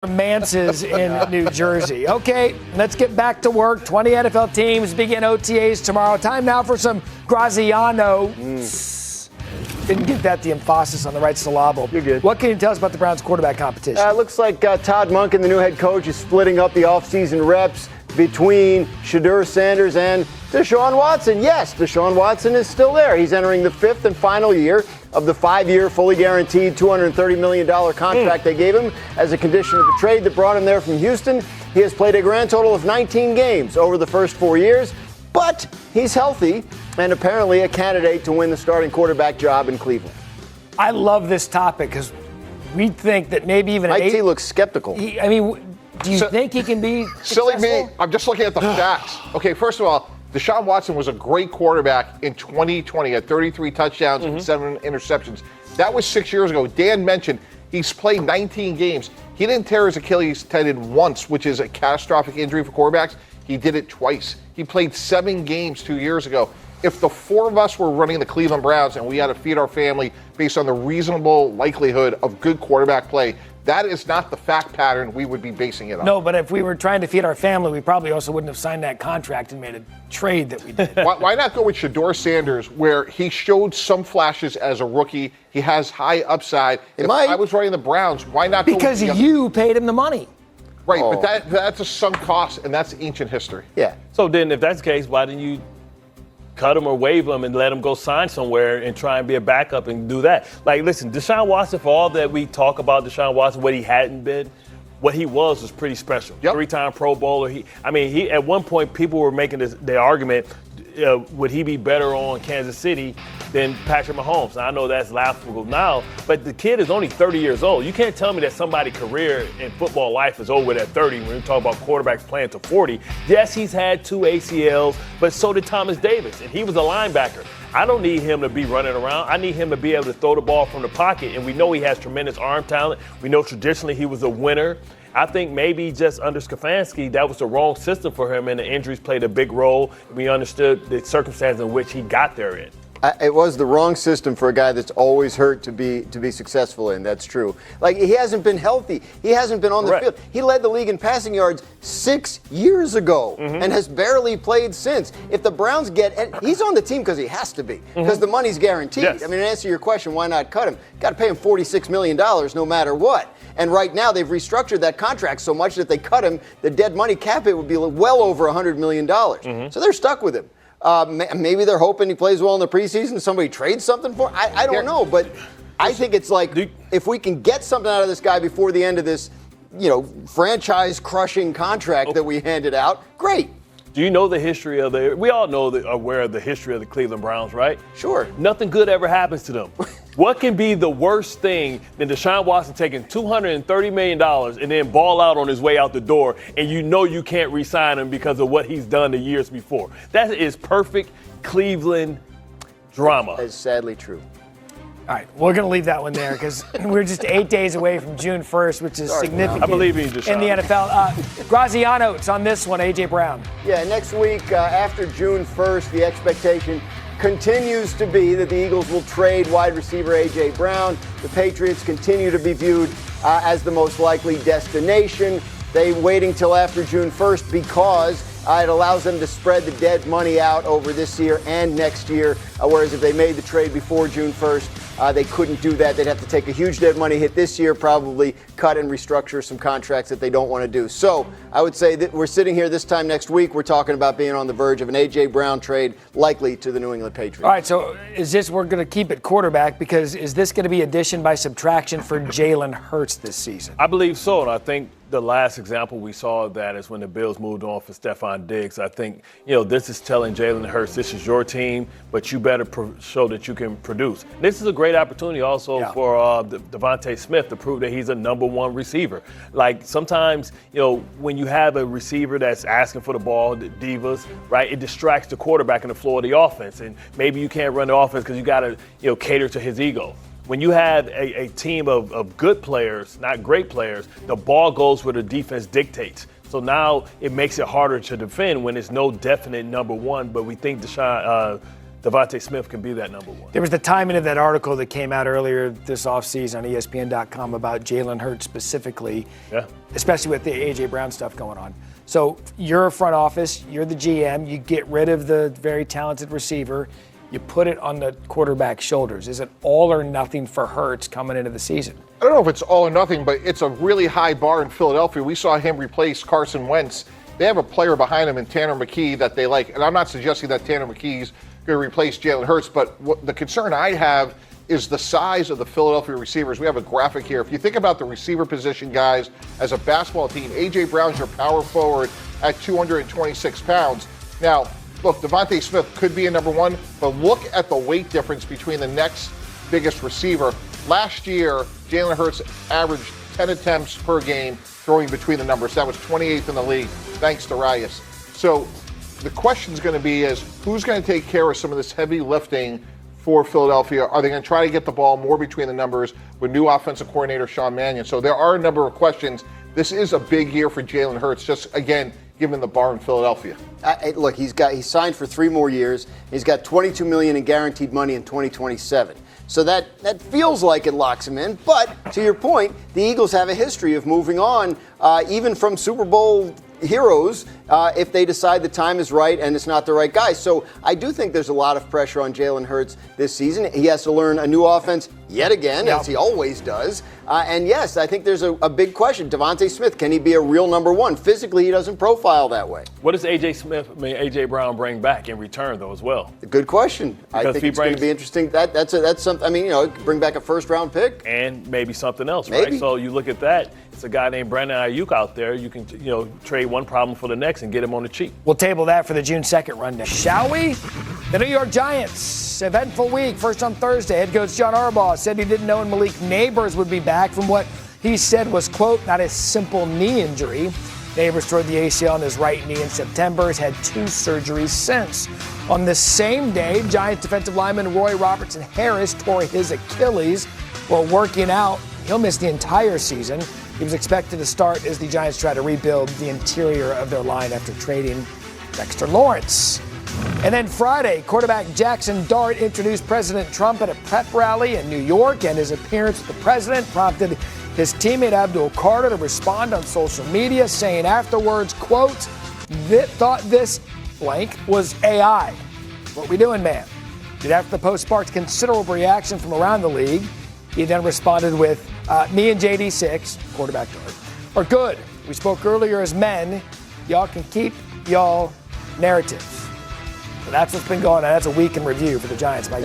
romances in New Jersey. Okay, let's get back to work. 20 NFL teams begin OTAs tomorrow. Time now for some Graziano. Didn't get that the emphasis on the right syllable. You're good. What can you tell us about the Browns quarterback competition? It looks like Todd Monken, the new head coach, is splitting up the offseason reps between Shedeur Sanders and Deshaun Watson. Yes, Deshaun Watson is still there. He's entering the fifth and final year of the 5-year, fully guaranteed $230 million contract they gave him as a condition of the trade that brought him there from Houston. He has played a grand total of 19 games over the first 4 years, but he's healthy and apparently a candidate to win the starting quarterback job in Cleveland. I love this topic because we think that maybe even IT looks skeptical. Do you think he can be Silly successful? me. I'm just looking at the stats. Okay, first of all, Deshaun Watson was a great quarterback in 2020 at 33 touchdowns and 7 interceptions. That was 6 years ago. Dan mentioned he's played 19 games. He didn't tear his Achilles tendon once, which is a catastrophic injury for quarterbacks. He did it twice. He played 7 games 2 years ago. If the four of us were running the Cleveland Browns and we had to feed our family based on the reasonable likelihood of good quarterback play, that is not the fact pattern we would be basing it on. No, but if we were trying to feed our family, we probably also wouldn't have signed that contract and made a trade that we did. Why not go with Shedeur Sanders, where he showed some flashes as a rookie? He has high upside. If I was running the Browns, why not go because with you paid him the money. Right, but that's a sunk cost, and that's ancient history. Yeah. So then if that's the case, why didn't you cut him or waive him and let him go sign somewhere and try and be a backup and do that? Like, listen, Deshaun Watson, for all that we talk about Deshaun Watson, what he hadn't been, what he was pretty special. Yep. 3-time Pro Bowler. He at one point people were making the argument, would he be better on Kansas City than Patrick Mahomes? Now, I know that's laughable now, but the kid is only 30 years old. You can't tell me that somebody's career in football life is over at 30 when you talk about quarterbacks playing to 40. Yes, he's had 2 ACLs, but so did Thomas Davis, and he was a linebacker. I don't need him to be running around. I need him to be able to throw the ball from the pocket, and we know he has tremendous arm talent. We know traditionally he was a winner. I think maybe just under Stefanski, that was the wrong system for him, and the injuries played a big role. We understood the circumstances in which he got there in. It was the wrong system for a guy that's always hurt to be successful in. That's true. Like, he hasn't been healthy. He hasn't been on the field. He led the league in passing yards 6 years ago and has barely played since. If the Browns and he's on the team because he has to be, because the money's guaranteed. Yes. I mean, to answer your question, why not cut him? Got to pay him $46 million no matter what. And right now they've restructured that contract so much that they cut him, the dead money cap hit would be well over $100 million. So they're stuck with him. Maybe they're hoping he plays well in the preseason. Somebody trades something for him. I don't know, but I think it's like if we can get something out of this guy before the end of this, franchise-crushing contract that we handed out, great. Do you know the history of we all know aware of the history of the Cleveland Browns, right? Sure. Nothing good ever happens to them. What can be the worst thing than Deshaun Watson taking $230 million and then ball out on his way out the door, and you know you can't re-sign him because of what he's done the years before? That is perfect Cleveland drama. That is sadly true. All right, we're going to leave that one there because we're just 8 days away from June 1st, which is significant I believe in you, Deshaun. in the NFL. Graziano, it's on this one, A.J. Brown. Yeah, next week after June 1st, the expectation continues to be that the Eagles will trade wide receiver A.J. Brown. The Patriots continue to be viewed as the most likely destination. They waiting till after June 1st because it allows them to spread the dead money out over this year and next year, whereas if they made the trade before June 1st, they couldn't do that. They'd have to take a huge dead money hit this year, probably cut and restructure some contracts that they don't want to do. So I would say that we're sitting here this time next week. We're talking about being on the verge of an A.J. Brown trade, likely to the New England Patriots. All right, so we're going to keep it quarterback because is this going to be addition by subtraction for Jalen Hurts this season? I believe so, and I think the last example we saw of that is when the Bills moved on for Stephon Diggs. I think, this is telling Jalen Hurts, this is your team, but you better show that you can produce. This is a great opportunity also for Devontae Smith to prove that he's a number one receiver. Like sometimes, when you have a receiver that's asking for the ball, the divas, right, it distracts the quarterback in the floor of the offense. And maybe you can't run the offense because you got to, cater to his ego. When you have a team of good players, not great players, the ball goes where the defense dictates. So now it makes it harder to defend when there's no definite number one, but we think Devontae Smith can be that number one. There was the timing of that article that came out earlier this offseason on ESPN.com about Jalen Hurts specifically, especially with the A.J. Brown stuff going on. So you're a front office, you're the GM, you get rid of the very talented receiver, you put it on the quarterback's shoulders. Is it all or nothing for Hurts coming into the season? I don't know if it's all or nothing, but it's a really high bar in Philadelphia. We saw him replace Carson Wentz. They have a player behind him in Tanner McKee that they like. And I'm not suggesting that Tanner McKee's going to replace Jalen Hurts, but the concern I have is the size of the Philadelphia receivers. We have a graphic here. If you think about the receiver position guys as a basketball team, A.J. Brown's your power forward at 226 pounds. Now, look, Devontae Smith could be a number one, but look at the weight difference between the next biggest receiver. Last year, Jalen Hurts averaged 10 attempts per game throwing between the numbers. That was 28th in the league, thanks to Rias. So the question is going to be is who's going to take care of some of this heavy lifting for Philadelphia? Are they going to try to get the ball more between the numbers with new offensive coordinator Sean Mannion? So there are a number of questions. This is a big year for Jalen Hurts, just, again, given the bar in Philadelphia. Look, he's signed for 3 more years. He's got $22 million in guaranteed money in 2027. So that feels like it locks him in. But to your point, the Eagles have a history of moving on, even from Super Bowl heroes, if they decide the time is right and it's not the right guy. So I do think there's a lot of pressure on Jalen Hurts this season. He has to learn a new offense yet again, as he always does. And yes, I think there's a big question. Devontae Smith, can he be a real number one? Physically, he doesn't profile that way. What does A.J. Brown bring back in return, though, as well? Good question. Because I think it's going to be interesting. That's something. I mean, bring back a first-round pick. And maybe something else, maybe. Right? So you look at that. It's a guy named Brandon Ayuk out there. You can, trade one problem for the next and get him on the cheap. We'll table that for the June 2nd rundown. Shall we? The New York Giants, eventful week. First on Thursday, head coach John Harbaugh said he didn't know Malik Neighbors would be back from what he said was, quote, not a simple knee injury. Neighbors tore the ACL on his right knee in September, has had 2 surgeries since. On the same day, Giants defensive lineman Roy Robertson Harris tore his Achilles while working out. He'll miss the entire season. He was expected to start as the Giants try to rebuild the interior of their line after trading Dexter Lawrence. And then Friday, quarterback Jackson Dart introduced President Trump at a prep rally in New York, and his appearance with the president prompted his teammate Abdul Carter to respond on social media, saying afterwards, quote, thought this blank was AI. What we doing, man? Did after the post sparked considerable reaction from around the league. He then responded with, me and JD6, quarterback Dart, are good. We spoke earlier as men. Y'all can keep y'all narratives. So that's what's been going on. That's a week in review for the Giants by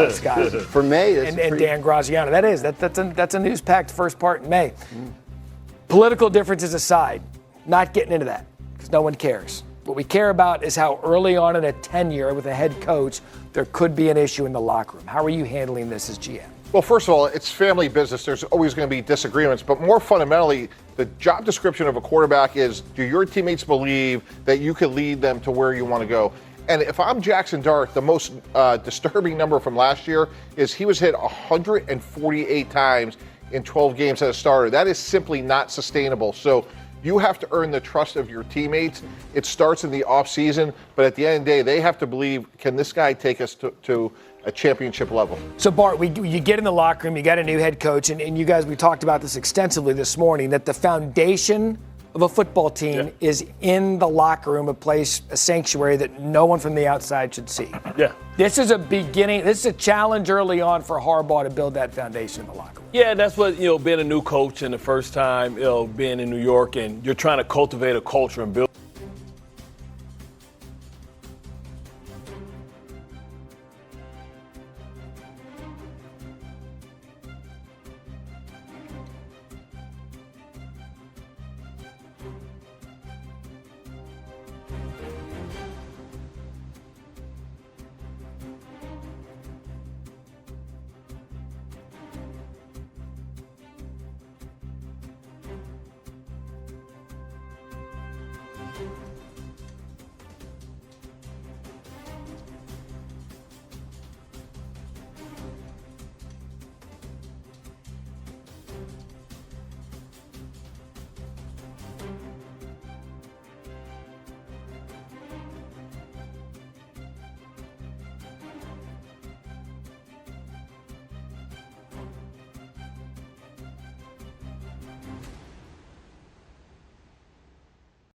Scott. For May, and Dan Graziano. That's a news-packed first part in May. Political differences aside, not getting into that because no one cares. What we care about is how early on in a tenure with a head coach, there could be an issue in the locker room. How are you handling this as GM? Well, first of all, it's family business. There's always going to be disagreements. But more fundamentally, the job description of a quarterback is, do your teammates believe that you can lead them to where you want to go? And if I'm Jackson Dart, the most disturbing number from last year is he was hit 148 times in 12 games as a starter. That is simply not sustainable. So you have to earn the trust of your teammates. It starts in the offseason, but at the end of the day, they have to believe, can this guy take us to a championship level? So, Bart, you get in the locker room, you got a new head coach, and you guys, we talked about this extensively this morning, that the foundation of a football team is in the locker room, a sanctuary that no one from the outside should see. Yeah. This is a challenge early on for Harbaugh to build that foundation in the locker room. Yeah, that's what, being a new coach and the first time, being in New York, and you're trying to cultivate a culture and build.